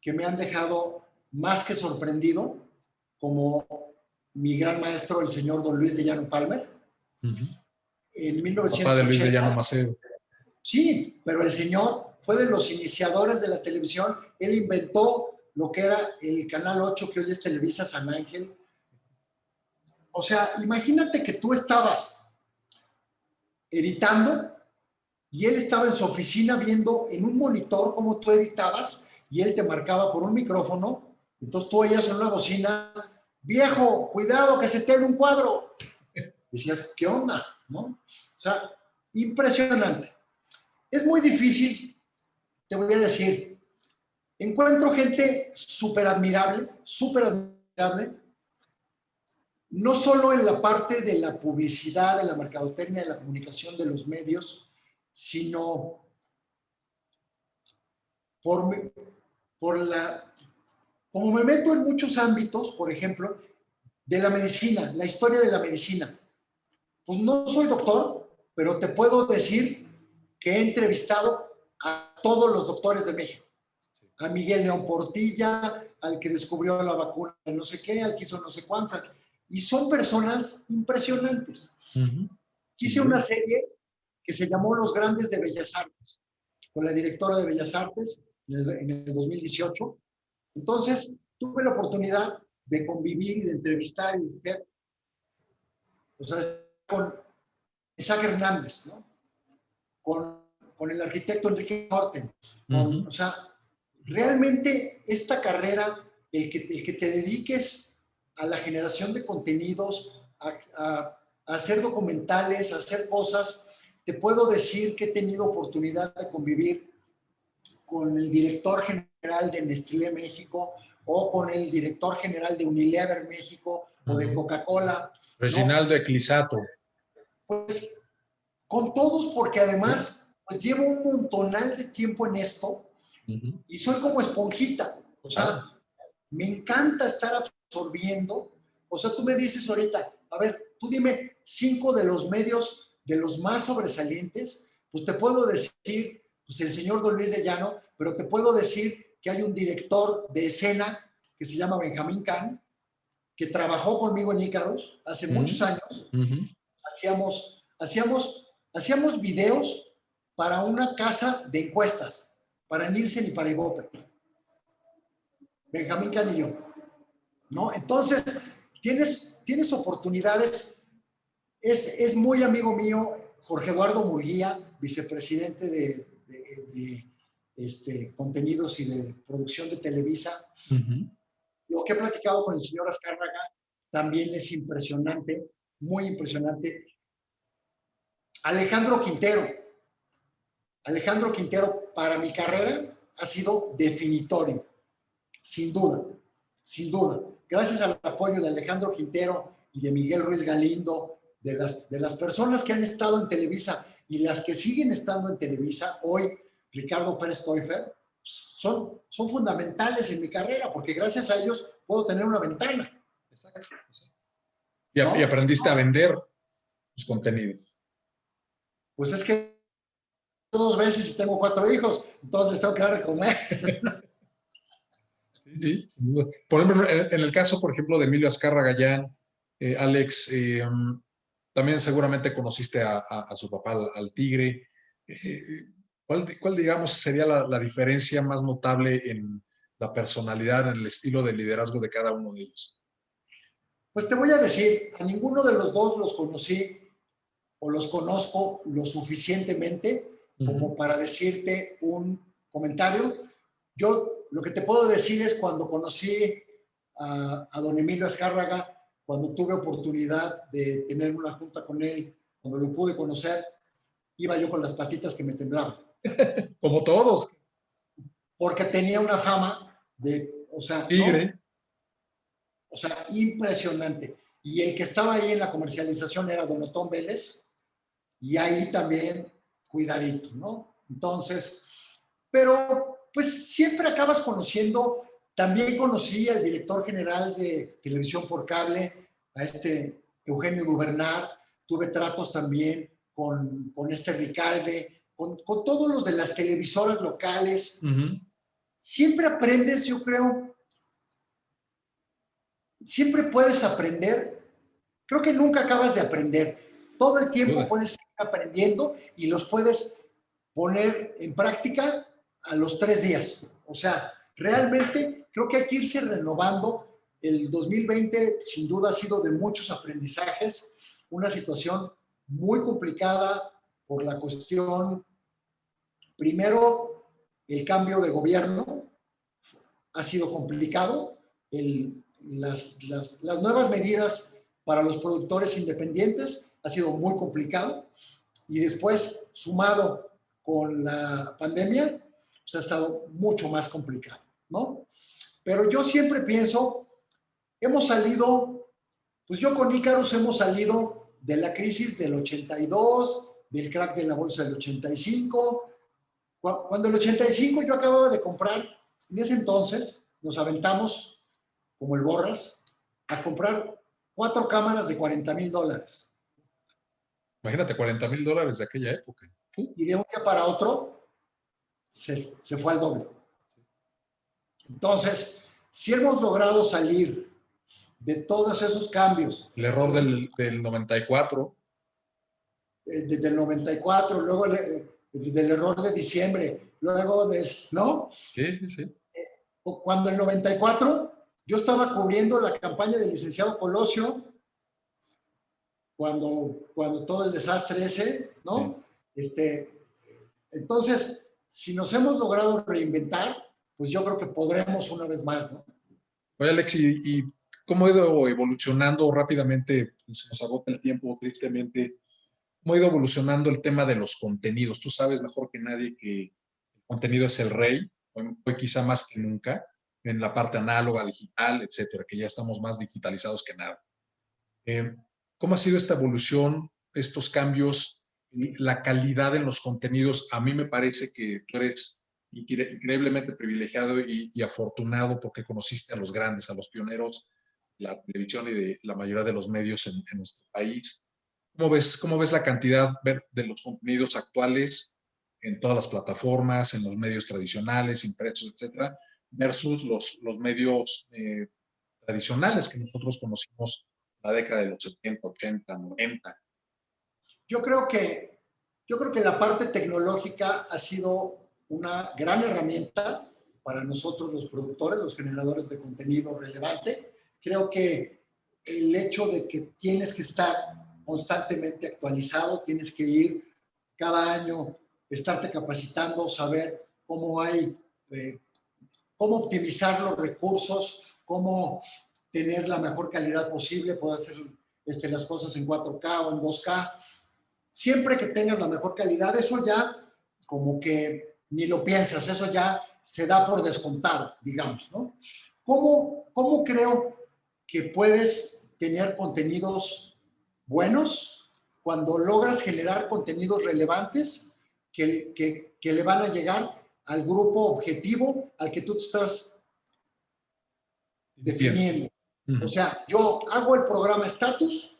que me han dejado más que sorprendido, como mi gran maestro, el señor don Luis de Llano Palmer. En 1980. Papá de Luis de Llano Macedo. Sí, pero el señor fue de los iniciadores de la televisión. Él inventó lo que era el Canal 8, que hoy es Televisa San Ángel. O sea, imagínate que tú estabas editando y él estaba en su oficina viendo en un monitor cómo tú editabas y él te marcaba por un micrófono. Entonces tú oías en una bocina, viejo, cuidado que se te dé un cuadro. Decías, ¿qué onda? ¿No? O sea, impresionante. Es muy difícil, te voy a decir. Encuentro gente súper admirable, no solo en la parte de la publicidad, de la mercadotecnia, de la comunicación, de los medios, sino por la... Como me meto en muchos ámbitos, por ejemplo, de la medicina, la historia de la medicina. Pues no soy doctor, pero te puedo decir que he entrevistado a todos los doctores de México. A Miguel León Portilla, al que descubrió la vacuna de no sé qué, al que hizo no sé cuántos. Y son personas impresionantes. Hice una serie que se llamó Los Grandes de Bellas Artes, con la directora de Bellas Artes en el 2018. Entonces, tuve la oportunidad de convivir y de entrevistar y de hacer, o sea, con Isaac Hernández, ¿no? Con el arquitecto Enrique Horten. O sea, realmente esta carrera, el que te dediques a la generación de contenidos, a hacer documentales, a hacer cosas, te puedo decir que he tenido oportunidad de convivir con el director general de Nestlé México o con el director general de Unilever México o de Coca-Cola. Reginaldo Eclisato. Pues con todos, porque además pues llevo un montonal de tiempo en esto y soy como esponjita. O sea, me encanta estar absorbiendo. O sea, tú me dices ahorita, a ver, tú dime 5 de los medios de los más sobresalientes, pues te puedo decir, pues el señor Don Luis de Llano, pero te puedo decir que hay un director de escena que se llama Benjamín Can, que trabajó conmigo en Ícaros hace muchos años. Hacíamos videos para una casa de encuestas, para Nielsen y para Ibope. Benjamín Can y yo, ¿no? Entonces, tienes oportunidades. Es muy amigo mío Jorge Eduardo Murguía, vicepresidente de contenidos y de producción de Televisa. Lo que he platicado con el señor Azcárraga también es impresionante, muy impresionante. Alejandro Quintero para mi carrera ha sido definitorio, sin duda, sin duda. Gracias al apoyo de Alejandro Quintero y de Miguel Ruiz Galindo, de las personas que han estado en Televisa y las que siguen estando en Televisa, hoy Ricardo Pérez Teufel, son fundamentales en mi carrera, porque gracias a ellos puedo tener una ventana. Exacto. Y aprendiste a vender tus contenidos. Pues es que 2 veces y tengo 4 hijos, entonces les tengo que dar de comer. Sí, sin duda. Por ejemplo, en el caso, por ejemplo, de Emilio Azcárraga Gallán, Alex, también seguramente conociste a su papá, al Tigre. ¿Cuál, digamos, sería la diferencia más notable en la personalidad, en el estilo de liderazgo de cada uno de ellos? Pues te voy a decir, a ninguno de los dos los conocí o los conozco lo suficientemente como para decirte un comentario. Yo lo que te puedo decir es cuando conocí a don Emilio Azcárraga, cuando tuve oportunidad de tener una junta con él, cuando lo pude conocer, iba yo con las patitas que me temblaban. Como todos. Porque tenía una fama de, o sea, Tigre. ¿no? O sea, impresionante. Y el que estaba ahí en la comercialización era don Otón Vélez, y ahí también cuidadito, ¿no? Entonces, pero pues siempre acabas conociendo. También conocí al director general de Televisión por Cable, a Eugenio Dubernard. Tuve tratos también con Ricalde, con todos los de las televisoras locales. Siempre aprendes, yo creo. Siempre puedes aprender. Creo que nunca acabas de aprender. Todo el tiempo puedes seguir aprendiendo y los puedes poner en práctica a los 3 días. O sea, realmente creo que hay que irse renovando. El 2020 sin duda ha sido de muchos aprendizajes, una situación muy complicada por la cuestión, primero, el cambio de gobierno ha sido complicado, las nuevas medidas para los productores independientes ha sido muy complicado, y después, sumado con la pandemia, pues ha estado mucho más complicado, ¿no? Pero yo siempre pienso, hemos salido, pues yo con Icarus hemos salido de la crisis del 82, del crack de la bolsa del 85. Cuando el 85 yo acababa de comprar, en ese entonces nos aventamos, como el Borras, a comprar 4 cámaras de $40,000. Imagínate, $40,000 de aquella época. Y de un día para otro se fue al doble. Entonces, si hemos logrado salir de todos esos cambios. El error del 94. Desde el 94, luego del error de diciembre, luego del, ¿no? Sí, sí, sí. Cuando el 94 yo estaba cubriendo la campaña del licenciado Colosio, cuando todo el desastre ese, ¿no? Sí. Entonces, si nos hemos logrado reinventar, pues yo creo que podremos una vez más, ¿no? Oye, Alex, ¿y cómo ha ido evolucionando rápidamente? Se nos agota el tiempo, tristemente. ¿Cómo ha ido evolucionando el tema de los contenidos? Tú sabes mejor que nadie que el contenido es el rey, hoy quizá más que nunca, en la parte análoga, digital, etcétera, que ya estamos más digitalizados que nada. ¿Cómo ha sido esta evolución, estos cambios, la calidad en los contenidos? A mí me parece que tú eres increíblemente privilegiado y afortunado porque conociste a los grandes, a los pioneros de la televisión y de la mayoría de los medios en nuestro país. ¿Cómo ves la cantidad de los contenidos actuales en todas las plataformas, en los medios tradicionales, impresos, etcétera, versus los medios tradicionales que nosotros conocimos la década de los 70, 80, 90? Yo creo que la parte tecnológica ha sido una gran herramienta para nosotros los productores, los generadores de contenido relevante. Creo que el hecho de que tienes que estar constantemente actualizado, tienes que ir cada año, estarte capacitando, saber cómo optimizar los recursos, cómo tener la mejor calidad posible, poder hacer las cosas en 4K o en 2K. Siempre que tengas la mejor calidad, eso ya como que ni lo piensas, eso ya se da por descontado, digamos, ¿no? ¿Cómo creo que puedes tener contenidos buenos cuando logras generar contenidos relevantes que le van a llegar al grupo objetivo al que tú te estás definiendo? Bien. O sea, yo hago el programa Status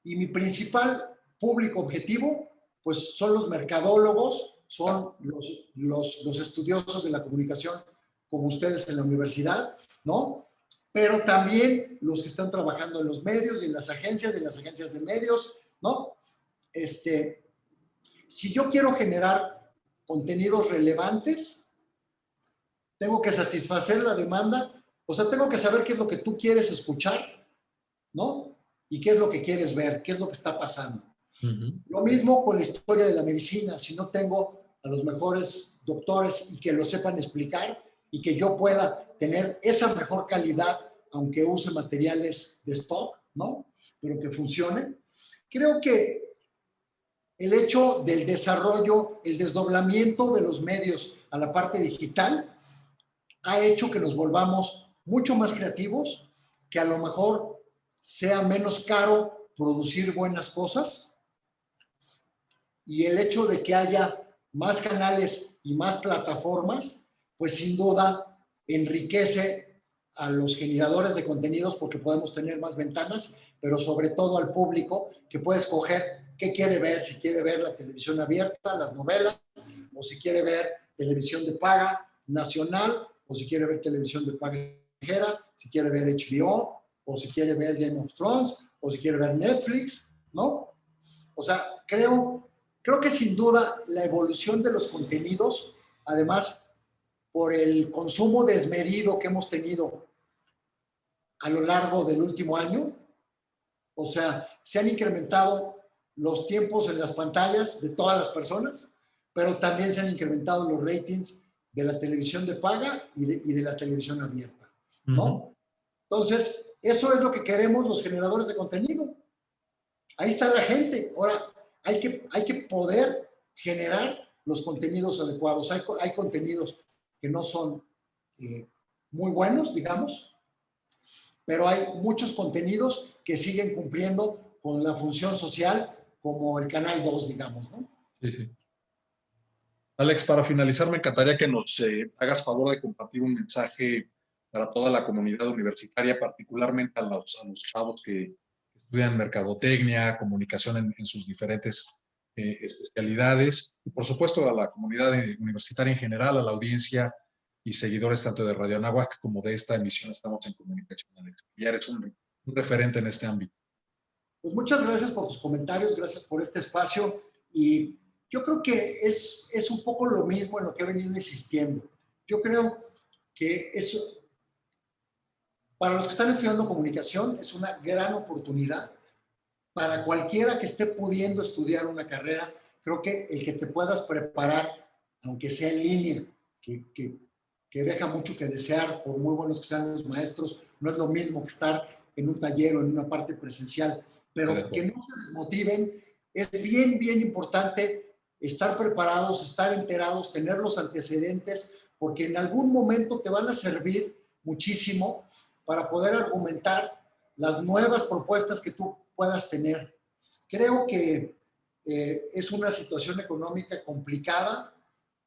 y mi principal público objetivo pues son los mercadólogos, son los estudiosos de la comunicación como ustedes en la universidad, ¿no? Pero también los que están trabajando en los medios y en las agencias de medios, ¿no? Si yo quiero generar contenidos relevantes, tengo que satisfacer la demanda, o sea, tengo que saber qué es lo que tú quieres escuchar, ¿no? Y qué es lo que quieres ver, qué es lo que está pasando. Lo mismo con la historia de la medicina. Si no tengo a los mejores doctores y que lo sepan explicar y que yo pueda tener esa mejor calidad, aunque use materiales de stock, ¿no? Pero que funcione. Creo que el hecho del desarrollo, el desdoblamiento de los medios a la parte digital ha hecho que nos volvamos mucho más creativos, que a lo mejor sea menos caro producir buenas cosas, y el hecho de que haya más canales y más plataformas, pues sin duda enriquece a los generadores de contenidos porque podemos tener más ventanas, pero sobre todo al público que puede escoger qué quiere ver, si quiere ver la televisión abierta, las novelas, o si quiere ver televisión de paga nacional, o si quiere ver televisión de paga extranjera, si quiere ver HBO, o si quiere ver Game of Thrones, o si quiere ver Netflix, ¿no? O sea, creo que sin duda la evolución de los contenidos, además, por el consumo desmedido que hemos tenido a lo largo del último año. O sea, se han incrementado los tiempos en las pantallas de todas las personas, pero también se han incrementado los ratings de la televisión de paga y de la televisión abierta, ¿no? Uh-huh. Entonces, eso es lo que queremos los generadores de contenido. Ahí está la gente. Ahora, hay que poder generar los contenidos adecuados. Hay contenidos que no son muy buenos, digamos, pero hay muchos contenidos que siguen cumpliendo con la función social, como el Canal 2, digamos, ¿no? Sí, sí. Alex, para finalizar, me encantaría que nos hagas favor de compartir un mensaje para toda la comunidad universitaria, particularmente a los chavos que estudian mercadotecnia, comunicación en sus diferentes especialidades, y por supuesto a la comunidad universitaria en general, a la audiencia y seguidores tanto de Radio Anáhuac como de esta emisión Estamos en Comunicación, Alex. Ya eres un referente en este ámbito. Pues muchas gracias por tus comentarios, gracias por este espacio, y yo creo que es un poco lo mismo en lo que he venido insistiendo. Yo creo que eso, para los que están estudiando comunicación, es una gran oportunidad. Para cualquiera que esté pudiendo estudiar una carrera, creo que el que te puedas preparar, aunque sea en línea, que deja mucho que desear, por muy buenos que sean los maestros, no es lo mismo que estar en un taller o en una parte presencial, pero que no se desmotiven. Es bien, bien importante estar preparados, estar enterados, tener los antecedentes, porque en algún momento te van a servir muchísimo para poder argumentar las nuevas propuestas que tú puedas tener. Creo que es una situación económica complicada,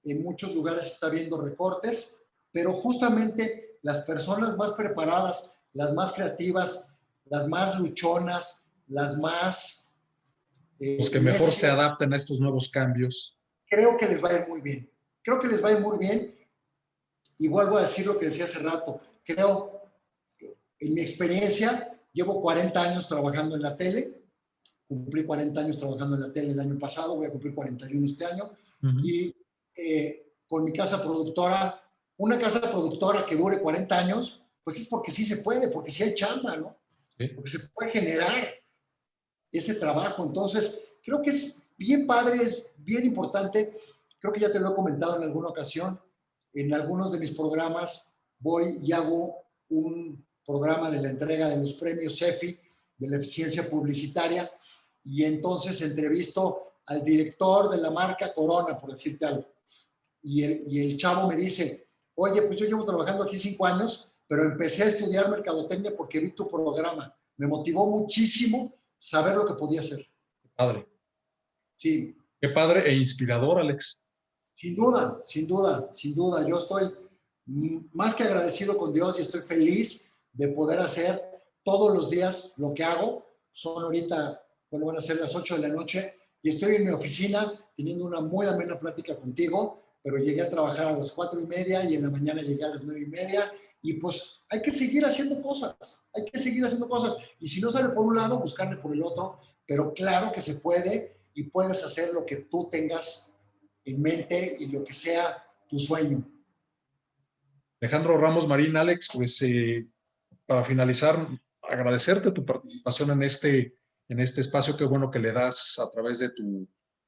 en muchos lugares se está viendo recortes, pero justamente las personas más preparadas, las más creativas, las más luchonas, las más... los que mejor se adapten a estos nuevos cambios. Creo que les va a ir muy bien. Creo que les va a ir muy bien, y vuelvo a decir lo que decía hace rato. Creo, en mi experiencia, llevo 40 años trabajando en la tele, cumplí 40 años trabajando en la tele el año pasado, voy a cumplir 41 este año, y con mi casa productora, una casa productora que dure 40 años, pues es porque sí se puede, porque sí hay chamba, ¿no? ¿Sí? Porque se puede generar ese trabajo. Entonces, creo que es bien padre, es bien importante. Creo que ya te lo he comentado en alguna ocasión. En algunos de mis programas voy y hago un programa de la entrega de los premios CEFI de la eficiencia publicitaria, y entonces entrevisto al director de la marca Corona, por decirte algo. Y el chavo me dice, oye, pues yo llevo trabajando aquí 5 años, pero empecé a estudiar mercadotecnia porque vi tu programa. Me motivó muchísimo saber lo que podía hacer. Qué padre. Sí. Qué padre e inspirador, Alex. Sin duda, sin duda, sin duda. Yo estoy más que agradecido con Dios y estoy feliz de poder hacer todos los días lo que hago. Son ahorita, bueno, van a ser las 8 de la noche y estoy en mi oficina teniendo una muy amena plática contigo, pero llegué a trabajar a las 4:30 y en la mañana llegué a las 9:30. Y pues hay que seguir haciendo cosas, hay que seguir haciendo cosas. Y si no sale por un lado, buscarle por el otro. Pero claro que se puede, y puedes hacer lo que tú tengas en mente y lo que sea tu sueño. Alejandro Ramos Marín, Alex, pues para finalizar, agradecerte tu participación en este espacio. Qué bueno que le das a través de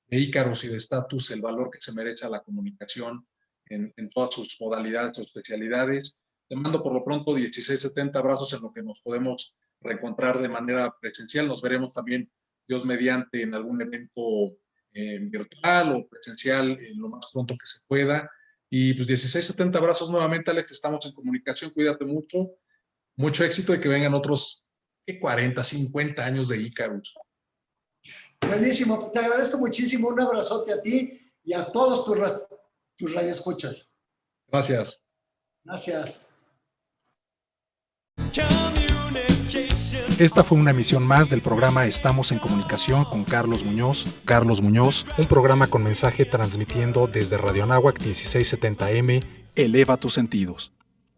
Ícaros y de Status el valor que se merece a la comunicación en todas sus modalidades o especialidades. Te mando por lo pronto 1670 abrazos, en lo que nos podemos reencontrar de manera presencial. Nos veremos también, Dios mediante, en algún evento virtual o presencial lo más pronto que se pueda. Y pues 1670 abrazos nuevamente, Alex. Estamos en comunicación. Cuídate mucho. Mucho éxito y que vengan otros 40, 50 años de Ícaros. Buenísimo. Te agradezco muchísimo. Un abrazote a ti y a todos tus radioescuchas. Gracias. Gracias. Esta fue una emisión más del programa Estamos en Comunicación con Carlos Muñoz. Carlos Muñoz, un programa con mensaje transmitiendo desde Radio Anáhuac 1670M. Eleva tus sentidos.